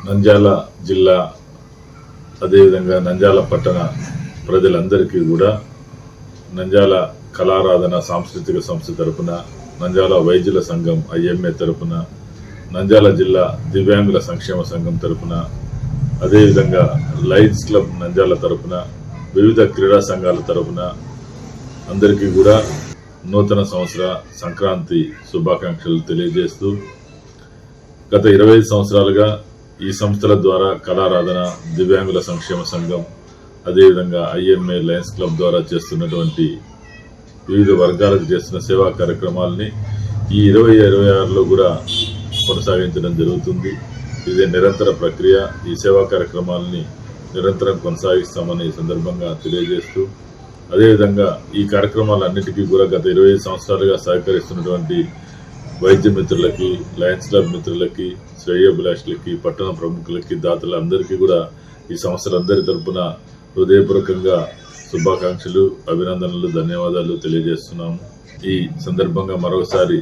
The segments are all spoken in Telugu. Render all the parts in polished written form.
నంద్యాల జిల్లా అదేవిధంగా నంద్యాల పట్టణ ప్రజలందరికీ కూడా నంద్యాల కళారాధన సాంస్కృతిక సంస్థ తరపున, నంద్యాల వైద్యుల సంఘం IMA తరపున, నంద్యాల జిల్లా దివ్యాంగుల సంక్షేమ సంఘం తరపున, అదేవిధంగా లయన్స్ క్లబ్ నంద్యాల తరపున, వివిధ క్రీడా సంఘాల తరపున అందరికీ కూడా నూతన సంవత్సర సంక్రాంతి శుభాకాంక్షలు తెలియజేస్తూ, గత 25 సంవత్సరాలుగా ఈ సంస్థల ద్వారా కళారాధన, దివ్యాంగుల సంక్షేమ సంఘం, అదేవిధంగా IMA లయన్స్ క్లబ్ ద్వారా చేస్తున్నటువంటి వివిధ వర్గాలకు చేస్తున్న సేవా కార్యక్రమాలని ఈ 2026లో కూడా కొనసాగించడం జరుగుతుంది. ఇది నిరంతర ప్రక్రియ. ఈ సేవా కార్యక్రమాలని నిరంతరం కొనసాగిస్తామని ఈ సందర్భంగా తెలియజేస్తూ, అదేవిధంగా ఈ కార్యక్రమాలన్నిటికీ కూడా గత 25 సంవత్సరాలుగా సహకరిస్తున్నటువంటి వైద్య మిత్రులకి, లయన్స్ క్లబ్ మిత్రులకి, శ్రేయోభిలాషులకి, పట్టణ ప్రముఖులకి, దాతలందరికీ కూడా ఈ సంస్థలందరి తరపున హృదయపూర్వకంగా శుభాకాంక్షలు, అభినందనలు, ధన్యవాదాలు తెలియజేస్తున్నాము. ఈ సందర్భంగా మరొకసారి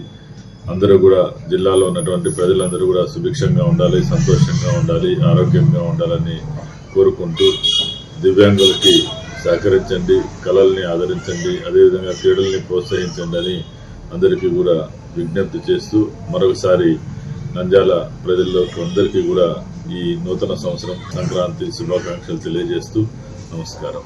అందరూ కూడా జిల్లాలో ఉన్నటువంటి ప్రజలందరూ కూడా సుభిక్షంగా ఉండాలి, సంతోషంగా ఉండాలి, ఆరోగ్యంగా ఉండాలని కోరుకుంటూ, దివ్యాంగులకి సహకరించండి, కళల్ని ఆదరించండి, అదేవిధంగా క్రీడల్ని ప్రోత్సహించండి అని అందరికీ కూడా విజ్ఞప్తి చేస్తూ, మరొకసారి నంద్యాల ప్రజల్లోకి అందరికీ కూడా ఈ నూతన సంవత్సరం సంక్రాంతి శుభాకాంక్షలు తెలియజేస్తూ నమస్కారం.